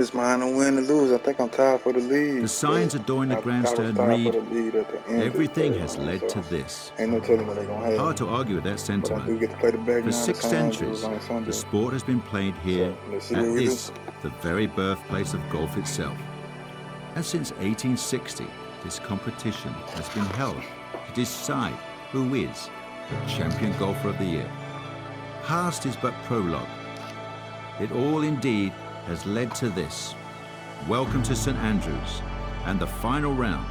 It's mine to win or lose. I think I'm tied for the lead. The signs adorning the grandstand read, everything has led to this. Ain't no telling what they're gonna have. Hard to argue with that sentiment. But I do get to play the back For 6 centuries, the sport has been played here at this, the very birthplace of golf itself. And since 1860, this competition has been held to decide who is the champion golfer of the year. Past is but prologue. It all indeed has led to this. Welcome to St Andrews and the final round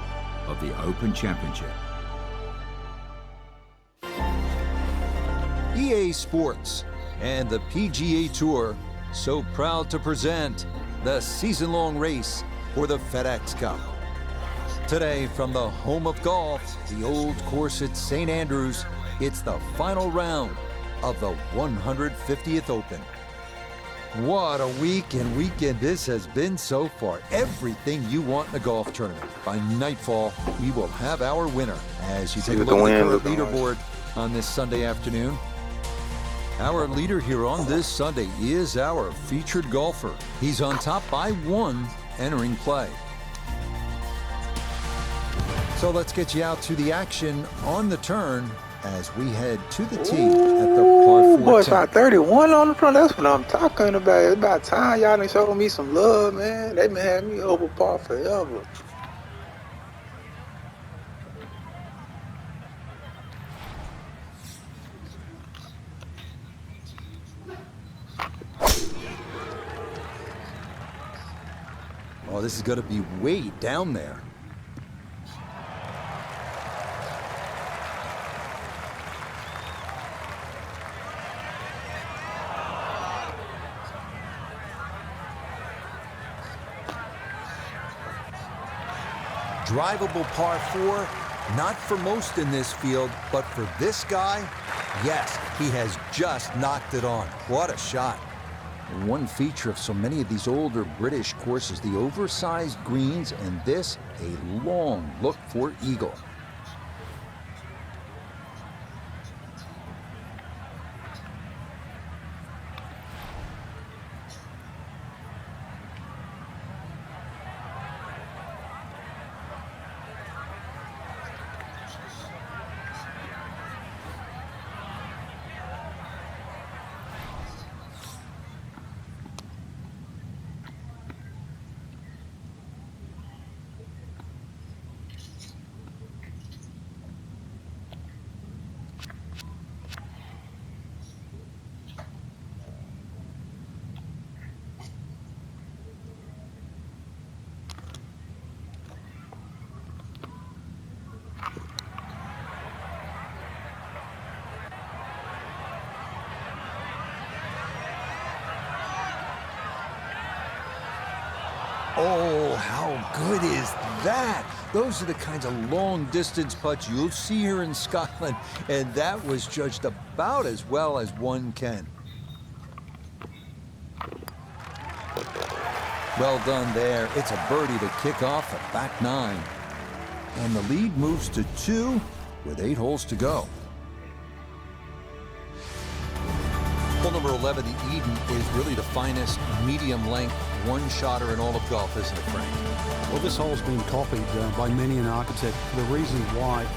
of the Open Championship. EA Sports and the PGA Tour so proud to present the season-long race for the FedEx Cup. Today, from the home of golf, the old course at St Andrews, it's the final round of the 150th Open. What a week and weekend this has been so far. Everything you want in a golf tournament. By nightfall, we will have our winner. As you take a look at the current leaderboard on this Sunday afternoon, our leader here on this Sunday is our featured golfer. He's on top by 1 entering play. So let's get you out to the action on the turn as we head to the tee at the par 4. Boy, it's about 31 on the front. That's what I'm talking about. It's about time y'all done showed me some love, man. They been having me over par forever. Oh, this is going to be way down there. Drivable par 4, not for most in this field, but for this guy, yes, he has just knocked it on. What a shot. One feature of so many of these older British courses, the oversized greens, and this, a long look for eagle. Oh, how good is that? Those are the kinds of long-distance putts you'll see here in Scotland, and that was judged about as well as one can. Well done there. It's a birdie to kick off the back 9. And the lead moves to 2 with 8 holes to go. Hole number 11, the Eden, is really the finest medium-length one-shotter in all of golf, isn't it, Frank? Well, this hole's been copied by many an architect. The reason why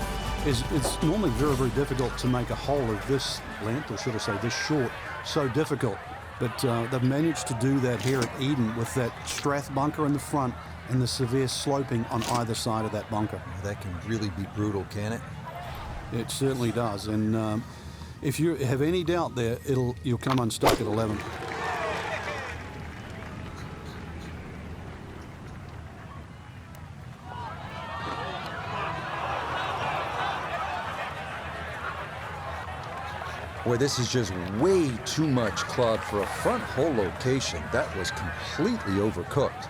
is it's normally very, very difficult to make a hole of this length, or should I say this short, so difficult. But they've managed to do that here at Eden with that Strath bunker in the front and the severe sloping on either side of that bunker. That can really be brutal, can it? It certainly does. And if you have any doubt there, you'll come unstuck at 11. Boy, this is just way too much club for a front hole location. That was completely overcooked.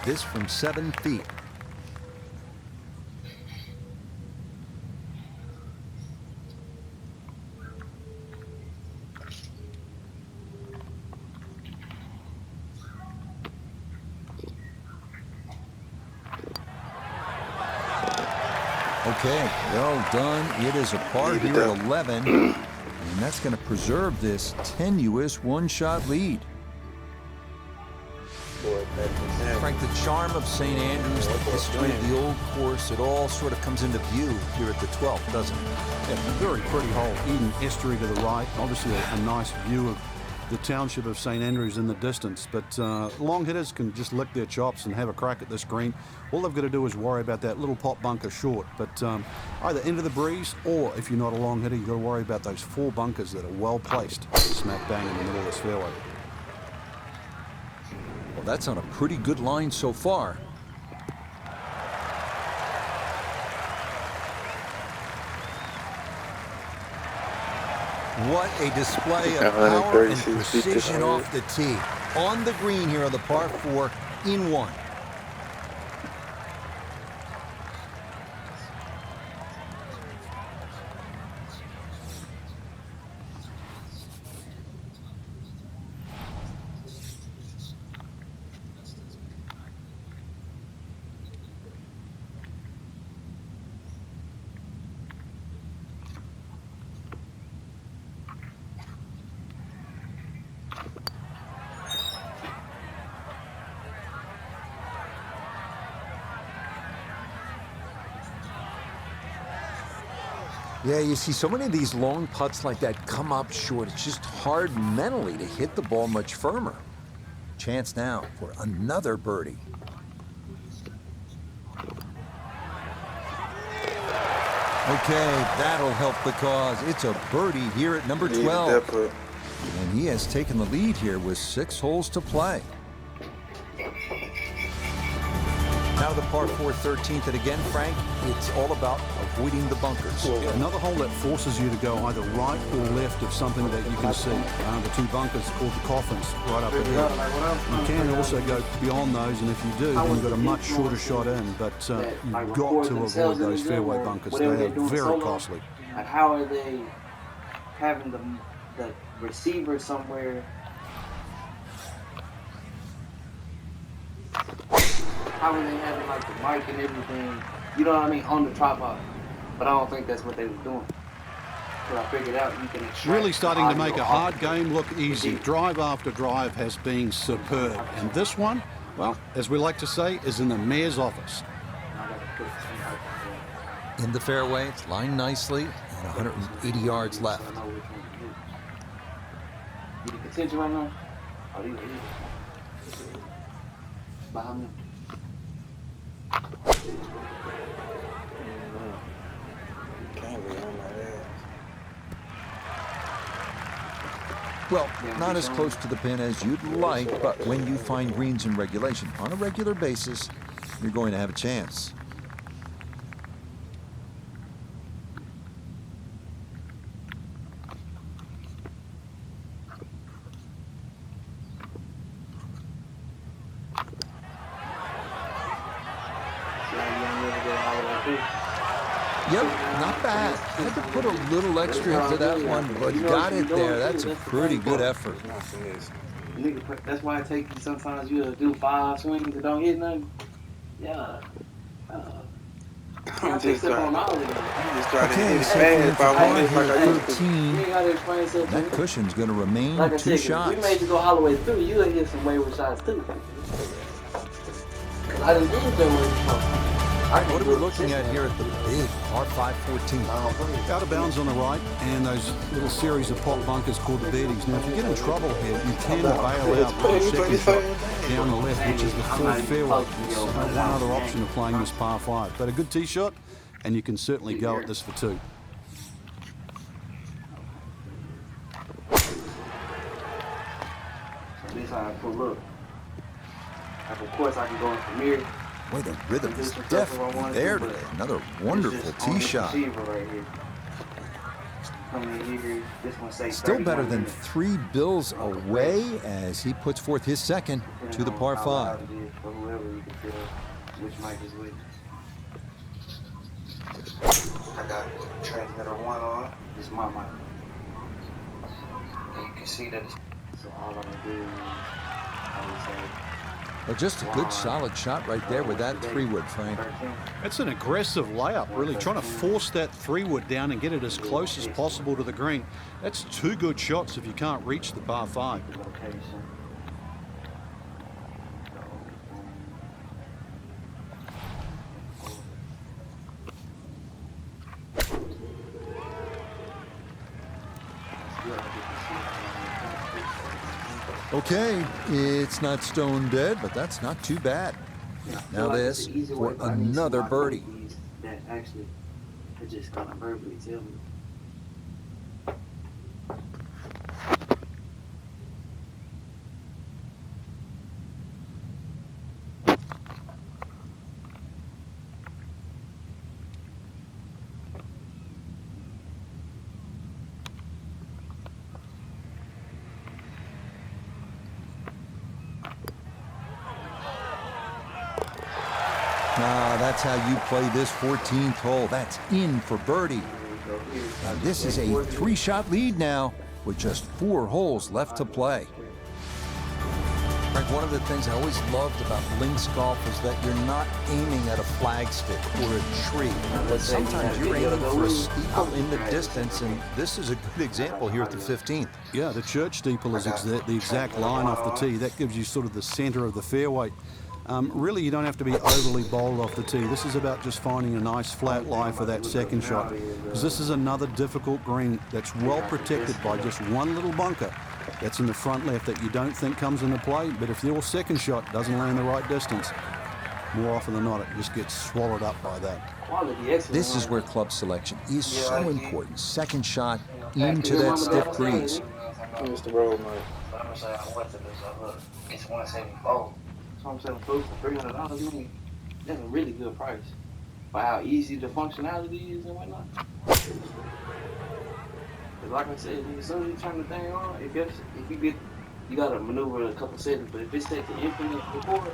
This from 7 feet. Okay, well done. It is a par here at 11, and that's going to preserve this tenuous one-shot lead. Frank, the charm of St. Andrews, the history of the old course, it all sort of comes into view here at the 12th, doesn't it? Yeah, it's a very pretty hole. Eden Estuary to the right. Obviously a nice view of the township of St. Andrews in the distance. But long hitters can just lick their chops and have a crack at this green. All they've got to do is worry about that little pot bunker short. But either into the breeze, or if you're not a long hitter, you've got to worry about those 4 bunkers that are well placed smack bang in the middle of this fairway. Well, that's on a pretty good line so far. What a display of power and precision off the tee. On the green here on the par 4 in 1. Yeah, you see, so many of these long putts like that come up short. It's just hard mentally to hit the ball much firmer. Chance now for another birdie. Okay, that'll help the cause. It's a birdie here at number 12. And he has taken the lead here with 6 holes to play. Now the par 4 13th, and again, Frank, it's all about avoiding the bunkers. Yeah, another hole that forces you to go either right or left of something that you can see. The 2 bunkers called the coffins right up ahead. You can also go beyond those, and if you do, then you've got a much shorter shot in, but you've got to avoid those fairway bunkers. They are very costly. Like, how are they having the receiver somewhere? How are they having like the mic and everything, you know what I mean, on the tripod? But I don't think that's what they were doing. So I figured out you can extract really starting to make a hard off game look easy. Drive after drive has been superb. And this one, well, as we like to say, is in the mayor's office. In the fairway, it's lined nicely, and 180 yards left. You can contention right now? Oh, these behind me. Well, not as close to the pin as you'd like, but when you find greens in regulation on a regular basis, you're going to have a chance. Yep, not bad. Had to put a little extra into that one, but got it there. That's a pretty good effort. That's why I take you sometimes you do 5 swings and don't hit nothing. Yeah. I'm just trying to hit fast. That cushion's going to remain like 2 shots. We made you go all the way through. You would hit some wayward shots too. I didn't get the way. What are we looking at here at the big par 5 14? Out of bounds on the right, and those little series of pot bunkers called the birdies. Now, if you get in trouble here, you can bail out with a second shot down the left, which is the 4th fairway. It's one other option of playing this par 5. But a good tee shot, and you can certainly go at this for 2. This is how I pull up. Of course, I can go in from here. Boy, the rhythm is definitely there today. Another wonderful tee shot. Still better than 3 bills away as he puts forth his second to the par 5. I got transmitter 1 on. This is my mic. And you can see that. So all I'm gonna do is I would say Well, just a good solid shot right there with that 3-wood, Frank. It's an aggressive layup, really, trying to force that 3-wood down and get it as close as possible to the green. That's 2 good shots if you can't reach the par 5. Okay, it's not stone dead, but that's not too bad. Now this for another birdie. That actually, it just kind of verbally tell me. That's how you play this 14th hole. That's in for birdie. Now this is a 3-shot lead now with just 4 holes left to play. Frank, one of the things I always loved about links golf is that you're not aiming at a flagstick or a tree, but sometimes you're aiming for a steeple in the distance, and this is a good example here at the 15th. Yeah, the church steeple is the exact line off the tee. That gives you sort of the center of the fairway. Really, you don't have to be overly bold off the tee. This is about just finding a nice flat lie for that second shot, because this is another difficult green that's well protected by just one little bunker that's in the front left that you don't think comes into play. But if your second shot doesn't land the right distance, more often than not, it just gets swallowed up by that. This is where club selection is so important. Second shot into that stiff breeze. Mr. Road, man. It's 174. So I'm selling close to $300. That's a really good price for how easy the functionality is and whatnot. Like I said, as soon as you turn the thing on, you gotta maneuver a couple settings, but if it's set to infinite record.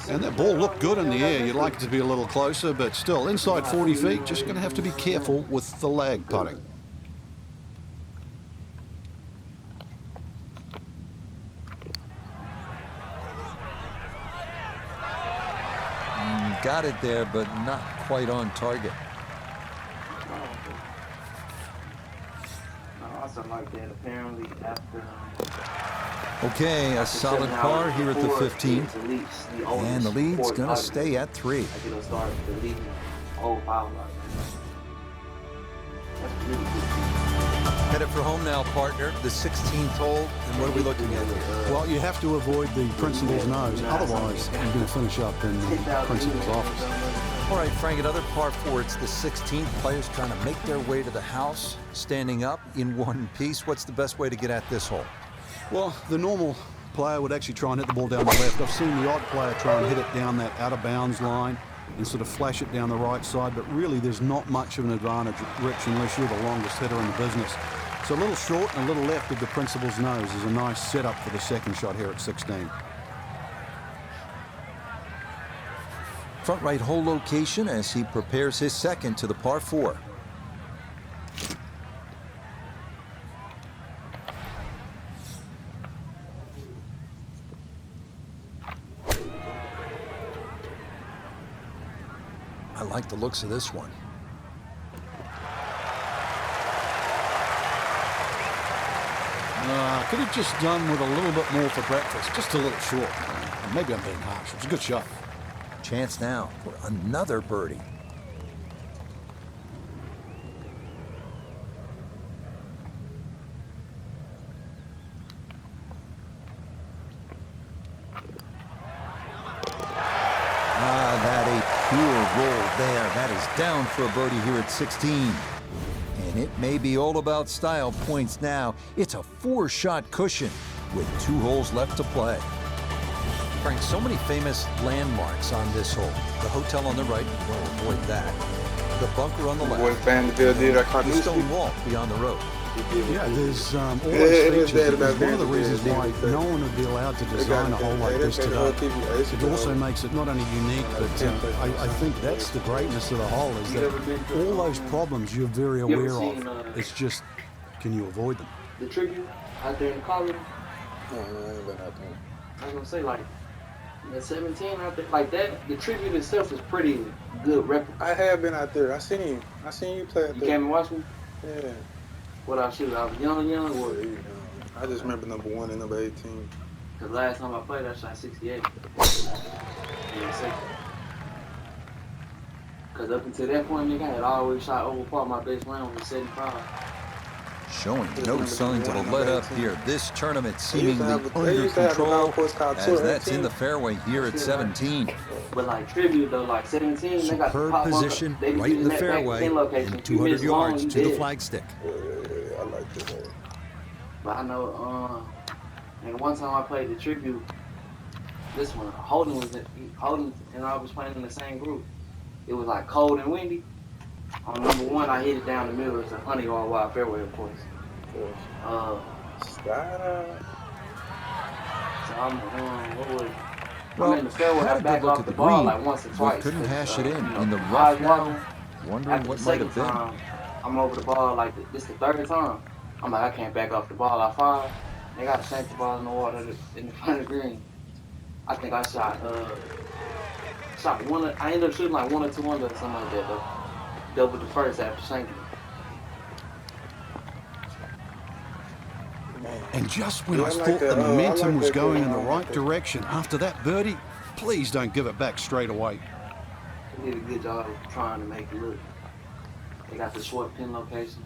And that ball looked good in the air. You'd like it to be a little closer, but still inside 40 feet. Just going to have to be careful with the lag putting. Got it there, but not quite on target. Okay, a solid par here at the 15th. And the lead's going to stay at 3. Headed for home now, partner. The 16th hole. And what are we looking at here? Well, you have to avoid the principal's nose. Otherwise, you're going to finish up in the principal's office. All right, Frank, another par 4. It's the 16th. Players trying to make their way to the house, standing up in one piece. What's the best way to get at this hole? Well, the normal player would actually try and hit the ball down the left. I've seen the odd player try and hit it down that out of bounds line and sort of flash it down the right side, but really there's not much of an advantage, Rich, unless you're the longest hitter in the business. So a little short and a little left of the principal's nose is a nice setup for the second shot here at 16. Front right hole location as he prepares his second to the par 4. I like the looks of this one. Could have just done with a little bit more for breakfast, just a little short. Maybe I'm being harsh. It was a good shot. Chance now for another birdie. That a pure roll there. That is down for a birdie here at 16. And it may be all about style points now. It's a 4-shot cushion with 2 holes left to play. Frank, so many famous landmarks on this hole. The hotel on the right, we'll avoid that. The bunker on the left. The stone wall beyond the road. Yeah, there's all those features. One of the reasons why no one would be allowed to design a hole like this today. It also makes it not only unique, but I think that's the greatness of the hole, is that all those problems you're very aware of. It's just, can you avoid them? The tribute out there in the college. No, I ain't been out there. I was gonna say, like, At 17, I think like that. The tribute itself is pretty good record. I have been out there. I seen you play out there. You came and watched me? Yeah. What I shoot? I was young. Or... I just remember number 1 and number 18. Cause last time I played, I shot 68. Yeah, cause up until that point, nigga, I had always shot over par. My best round was 75. Showing no signs of a let-up here. This tournament seemingly under control as that's in the fairway here at 17. But like tribute though, like 17, they got superb position right in the fairway and 200 yards to the flagstick. Yeah, I like that. But I know, and one time I played the tribute, this one, Holden and I was playing in the same group. It was like cold and windy. On number 1, I hit it down the middle. It's a 100-yard wide fairway, of course. So I'm in the fairway. I back off the ball like once or twice. Couldn't hash it in the rough now. Wondering what might have been. I'm over the ball like this the 3rd time. I'm like, I can't back off the ball. I fire. They got to shank the ball in the water in the front of the green. I think I shot one. I ended up shooting like 1 or 2 under or something like that though. Double the first after shanking. And just when I thought the momentum was going in the right direction, after that birdie, please don't give it back straight away. They did a good job of trying to make it look. They got the short pin location.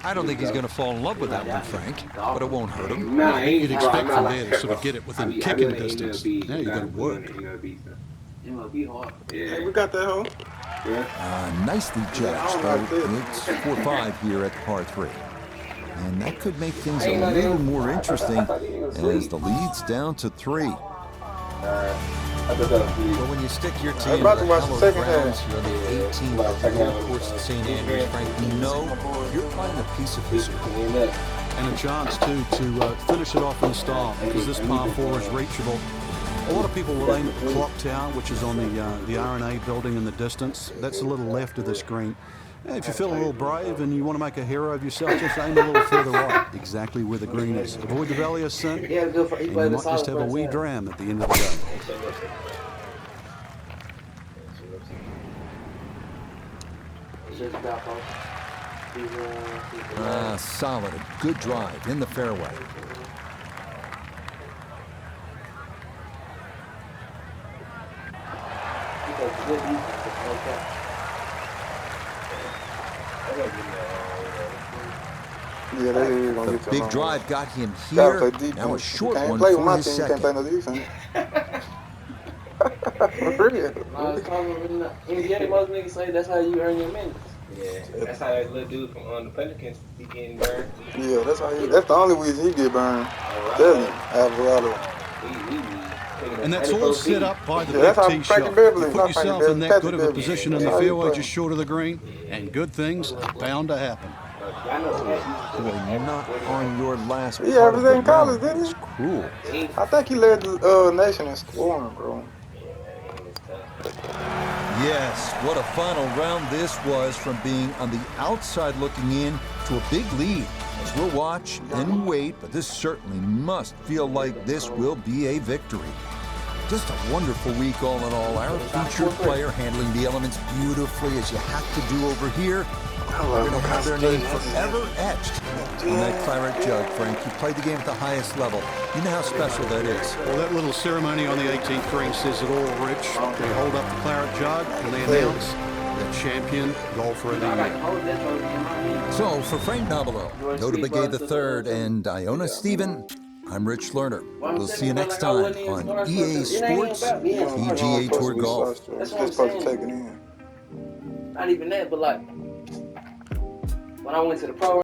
I don't think he's going to fall in love with that one, Frank, but it won't hurt him. Nah, you'd expect from there to sort of get it within kicking distance. Now you got to work. MLB hard. Hey, we got that hole. Nicely judged, though. It's 4-5 here at the par 3. And that could make things a little more interesting as the lead's down to 3. Well, when you stick your team in the hallowed grounds here on the 18th golf course at St. Andrews, Frank, you know you're playing a piece of history. And a chance, too, to finish it off in style, because this par 4 is reachable. A lot of people will aim at the clock tower, which is on the R&A building in the distance. That's a little left of this green. If you feel a little brave and you want to make a hero of yourself, just aim a little further right, exactly where the green is. Avoid the valley of sin, and you might just have a wee dram at the end of the day. Solid, a good drive in the fairway. The big drive got him here. Now a short one for his second. NBA, most niggas say that's how you earn your minutes. Yeah, that's how that little dude from the Pelicans be getting burned. Yeah, that's the only reason he get burned. Tell you, Alvarado. And that's all set up by the big tee shot. You put yourself in that good of a position in the fairway just short of the green, and good things are bound to happen. Boy, not on your last he averaged in college, didn't he? It's cruel. I think he led the nation in scoring, bro. Yes, what a final round this was, from being on the outside looking in to a big lead. As we'll watch and wait, but this certainly must feel like this will be a victory. Just a wonderful week all in all. Our featured player handling the elements beautifully, as you have to do over here. We're going to have their name forever etched on that claret jug, Frank. You played the game at the highest level. You know how special that is. Well, that little ceremony on the 18th green says it all, Rich. They hold up the claret jug and they announce the champion golfer of the year. So, for Frank Nobilo, Nota Begay III, and Iona Stephen, I'm Rich Lerner. We'll see you next time on EA Sports PGA Tour Golf. That's what I'm saying. Not even that, but like, when I went to the pro